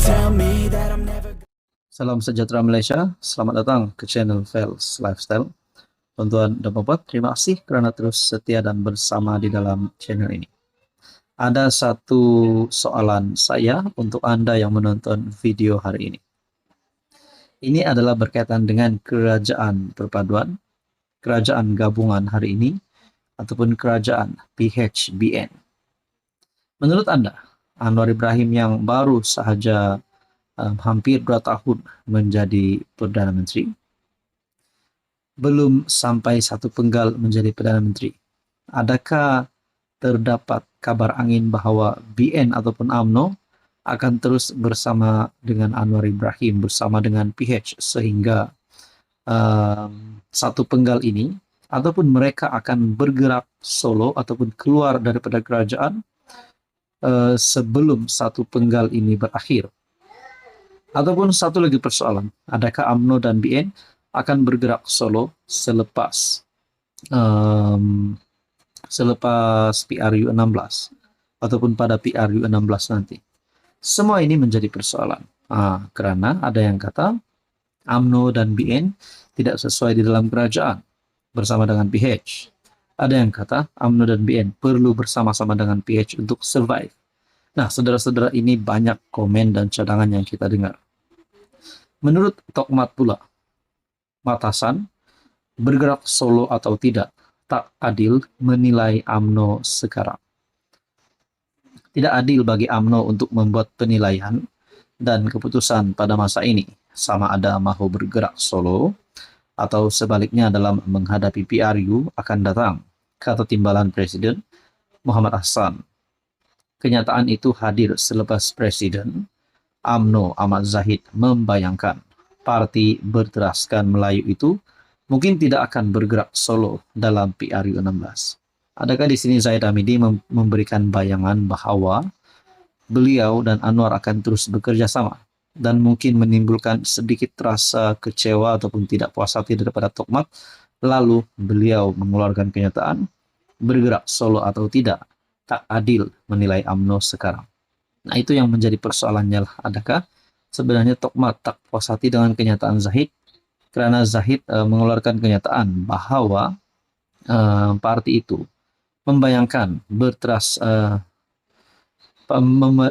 tell me that I'm never. Salam sejahtera Malaysia, selamat datang ke channel Fels Lifestyle. Tuan-tuan dan puan, terima kasih kerana terus setia dan bersama di dalam channel ini. Ada satu soalan saya untuk Anda yang menonton video hari ini. Ini adalah berkaitan dengan kerajaan perpaduan, kerajaan gabungan hari ini, ataupun kerajaan PHBN. Menurut Anda, Anwar Ibrahim yang baru sahaja hampir 2 tahun menjadi Perdana Menteri, belum sampai 1 penggal menjadi Perdana Menteri, adakah terdapat kabar angin bahawa BN ataupun UMNO akan terus bersama dengan Anwar Ibrahim, bersama dengan PH, sehingga 1 penggal ini, ataupun mereka akan bergerak solo ataupun keluar daripada kerajaan sebelum 1 penggal ini berakhir? Ataupun satu lagi persoalan, adakah UMNO dan BN akan bergerak solo selepas PRU 16 ataupun pada PRU 16 nanti? Semua ini menjadi persoalan. Kerana ada yang kata UMNO dan BN tidak sesuai di dalam kerajaan bersama dengan PH. Ada yang kata UMNO dan BN perlu bersama-sama dengan PH untuk survive. Nah, saudara-saudara, ini banyak komen dan cadangan yang kita dengar. Menurut Tokmat pula, Matasan, bergerak solo atau tidak, tak adil menilai UMNO sekarang. Tidak adil bagi UMNO untuk membuat penilaian dan keputusan pada masa ini, sama ada mahu bergerak solo atau sebaliknya dalam menghadapi PRU akan datang, kata Timbalan Presiden Muhammad Hassan. Kenyataan itu hadir selepas Presiden UMNO Ahmad Zahid membayangkan parti berteraskan Melayu itu mungkin tidak akan bergerak solo dalam PRU 16. Adakah di sini Zahid Hamidi memberikan bayangan bahawa beliau dan Anwar akan terus bekerja sama dan mungkin menimbulkan sedikit rasa kecewa ataupun tidak puas hati daripada Tokmat, lalu beliau mengeluarkan kenyataan bergerak solo atau tidak, tak adil menilai UMNO sekarang. Nah, itu yang menjadi persoalannya lah. Adakah sebenarnya Tokmat tak puas hati dengan kenyataan Zahid? Kerana Zahid mengeluarkan kenyataan bahawa parti itu membayangkan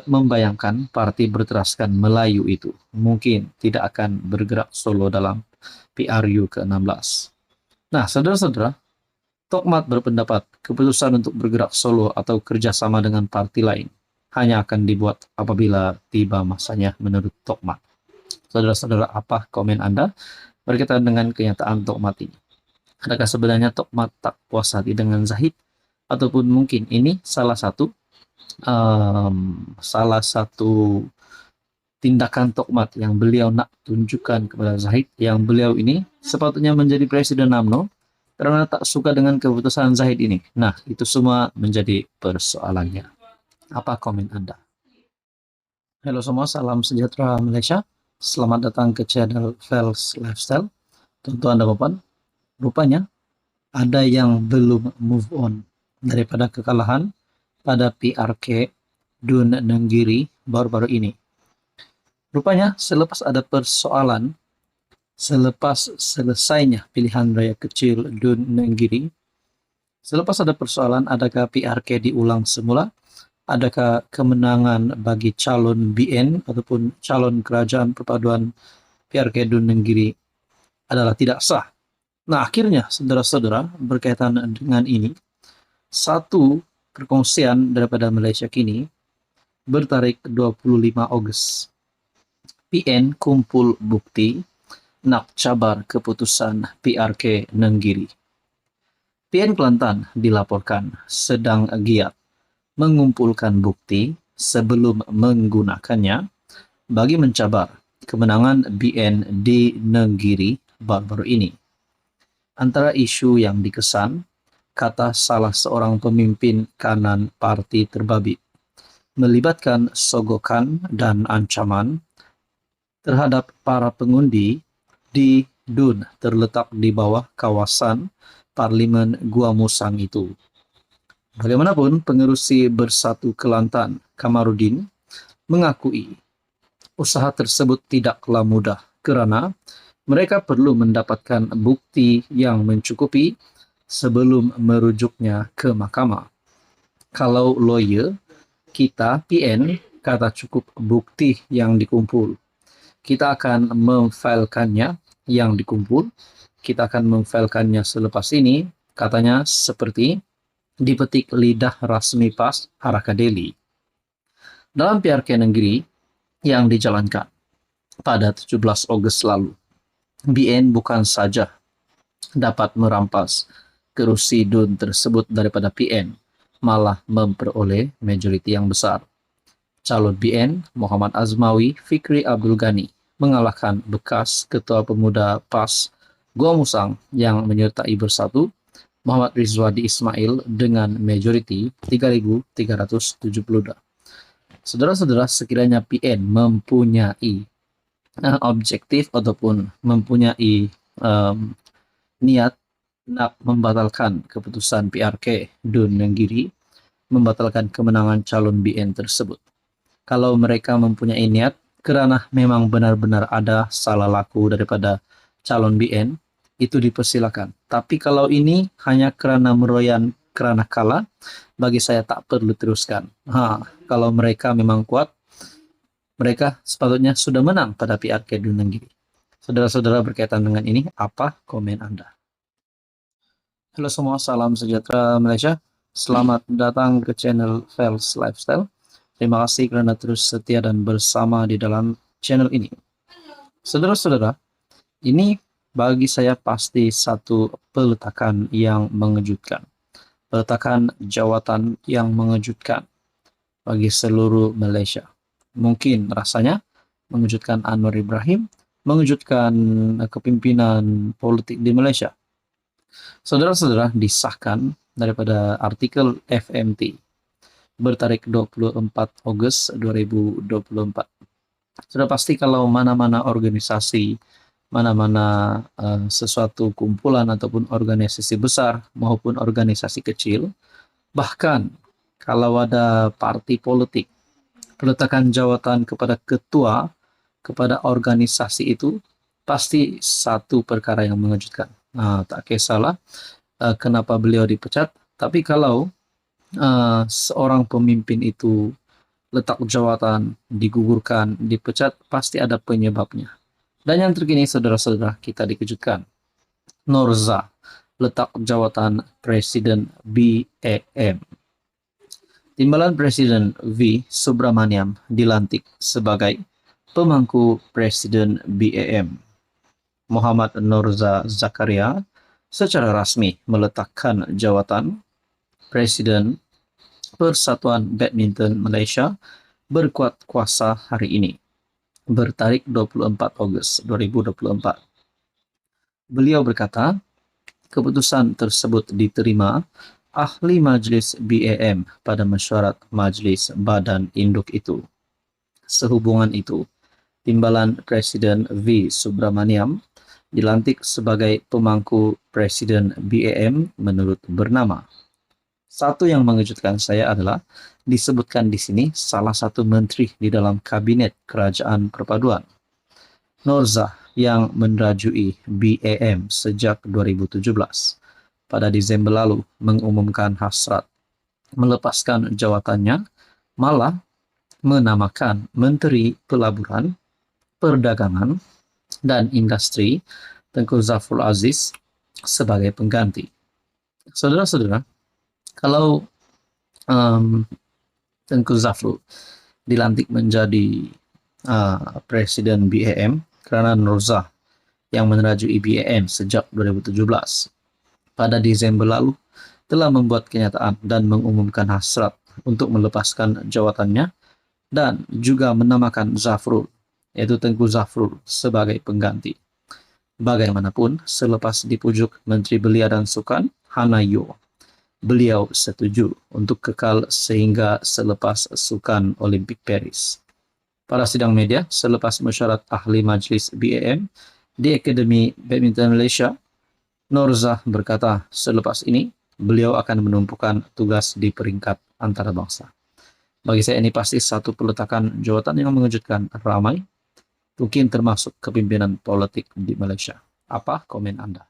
membayangkan parti berteraskan Melayu itu mungkin tidak akan bergerak solo dalam PRU ke-16. Nah, saudara-saudara, Tokmat berpendapat keputusan untuk bergerak solo atau kerjasama dengan parti lain hanya akan dibuat apabila tiba masanya menurut Tokmat. Saudara-saudara, apa komen Anda berkaitan dengan kenyataan Tokmat ini? Adakah sebenarnya Tokmat tak puas hati dengan Zahid? Ataupun mungkin ini salah satu tindakan Tokmat yang beliau nak tunjukkan kepada Zahid, yang beliau ini sepatutnya menjadi Presiden UMNO karena tak suka dengan keputusan Zahid ini. Nah, itu semua menjadi persoalannya. Apa komen Anda? Halo semua, salam sejahtera Malaysia. Selamat datang ke channel Fels Lifestyle. Tuan-tuan dan puan, rupanya ada yang belum move on daripada kekalahan pada PRK Dun Nenggiri baru-baru ini. Rupanya selepas ada persoalan, selepas selesainya pilihan raya kecil Dun Nenggiri, selepas ada persoalan, adakah PRK diulang semula? Adakah kemenangan bagi calon BN ataupun calon kerajaan perpaduan PRK Dun Nenggiri adalah tidak sah? Nah, akhirnya saudara-saudara, berkaitan dengan ini, satu perkongsian daripada Malaysia Kini bertarik 25 Ogos. PN kumpul bukti nak cabar keputusan PRK Nenggiri. PN Kelantan dilaporkan sedang giat mengumpulkan bukti sebelum menggunakannya bagi mencabar kemenangan BN di Nenggiri baru-baru ini. Antara isu yang dikesan, kata salah seorang pemimpin kanan parti terbabit, melibatkan sogokan dan ancaman terhadap para pengundi di Dun terletak di bawah kawasan Parlimen Gua Musang itu. Bagaimanapun, pengerusi Bersatu Kelantan, Kamarudin, mengakui Usaha tersebut tidaklah mudah karena mereka perlu mendapatkan bukti yang mencukupi sebelum merujuknya ke mahkamah. Kalau lawyer, kita PN kata cukup bukti yang dikumpul. Kita akan memfilekannya yang dikumpul. Kita akan memfilekannya selepas ini, katanya seperti dipetik lidah rasmi PAS Harakadeli. Dalam PRK negeri yang dijalankan pada 17 Agustus lalu, BN bukan saja dapat merampas kerusi DUN tersebut daripada PN, malah memperoleh majoriti yang besar. Calon BN Muhammad Azmawi Fikri Abdul Ghani mengalahkan bekas Ketua Pemuda PAS Gua Musang yang menyertai Bersatu Muhammad Rizwadi Ismail dengan majoriti 3.372. Saudara-saudara, sekiranya PN mempunyai objektif ataupun mempunyai niat nak membatalkan keputusan PRK DUN Nenggiri, membatalkan kemenangan calon BN tersebut. Kalau mereka mempunyai niat kerana memang benar-benar ada salah laku daripada calon BN, itu dipersilakan. Tapi kalau ini hanya kerana meroyan kerana kalah, bagi saya tak perlu teruskan. Kalau mereka memang kuat, mereka sepatutnya sudah menang pada PRK DUN Nenggiri. Saudara-saudara, berkaitan dengan ini, apa komen Anda? Halo semua, salam sejahtera Malaysia. Selamat datang ke channel Fels Lifestyle. Terima kasih kerana terus setia dan bersama di dalam channel ini. Saudara-saudara, ini bagi saya pasti satu peletakan yang mengejutkan. Peletakan jawatan yang mengejutkan bagi seluruh Malaysia. Mungkin rasanya mengejutkan Anwar Ibrahim, mengejutkan kepimpinan politik di Malaysia. Saudara-saudara, disahkan daripada artikel FMT bertarik 24 Ogos 2024. Sudah pasti kalau mana-mana organisasi, mana-mana sesuatu kumpulan ataupun organisasi besar maupun organisasi kecil, bahkan kalau ada parti politik, peletakan jawatan kepada ketua, kepada organisasi itu, pasti satu perkara yang mengejutkan. Tak kisahlah kenapa beliau dipecat, tapi kalau seorang pemimpin itu letak jawatan, digugurkan, dipecat, pasti ada penyebabnya. Dan yang terkini, saudara-saudara, kita dikejutkan. Norza letak jawatan Presiden BAM. Timbalan Presiden V. Subramaniam dilantik sebagai pemangku Presiden BAM. Muhammad Norza Zakaria secara rasmi meletakkan jawatan Presiden Persatuan Badminton Malaysia berkuat kuasa hari ini, bertarik 24 Ogos 2024. Beliau berkata, keputusan tersebut diterima ahli majlis BAM pada mesyuarat majlis badan induk itu. Sehubungan itu, Timbalan Presiden V. Subramaniam dilantik sebagai pemangku Presiden BAM menurut bernama. Satu yang mengejutkan saya adalah disebutkan di sini salah satu menteri di dalam kabinet kerajaan perpaduan. Norza yang menrajui BAM sejak 2017 pada Disember lalu mengumumkan hasrat melepaskan jawatannya, malah menamakan Menteri Pelaburan, Perdagangan dan Industri Tengku Zafrul Aziz sebagai pengganti. Saudara-saudara, kalau Tengku Zafrul dilantik menjadi Presiden BAM kerana Norza yang menerajui BAM sejak 2017 pada Desember lalu telah membuat kenyataan dan mengumumkan hasrat untuk melepaskan jawatannya dan juga menamakan Zafrul, yaitu Tengku Zafrul, sebagai pengganti. Bagaimanapun, selepas dipujuk Menteri Belia dan Sukan, Hannah Yeoh, beliau setuju untuk kekal sehingga selepas Sukan Olimpik Paris. Pada sidang media, selepas mesyuarat ahli majlis BAM di Akademi Badminton Malaysia, Norza berkata selepas ini, beliau akan menumpukan tugas di peringkat antarabangsa. Bagi saya ini pasti satu peletakan jabatan yang mengejutkan ramai, mungkin termasuk kepimpinan politik di Malaysia. Apa komen Anda?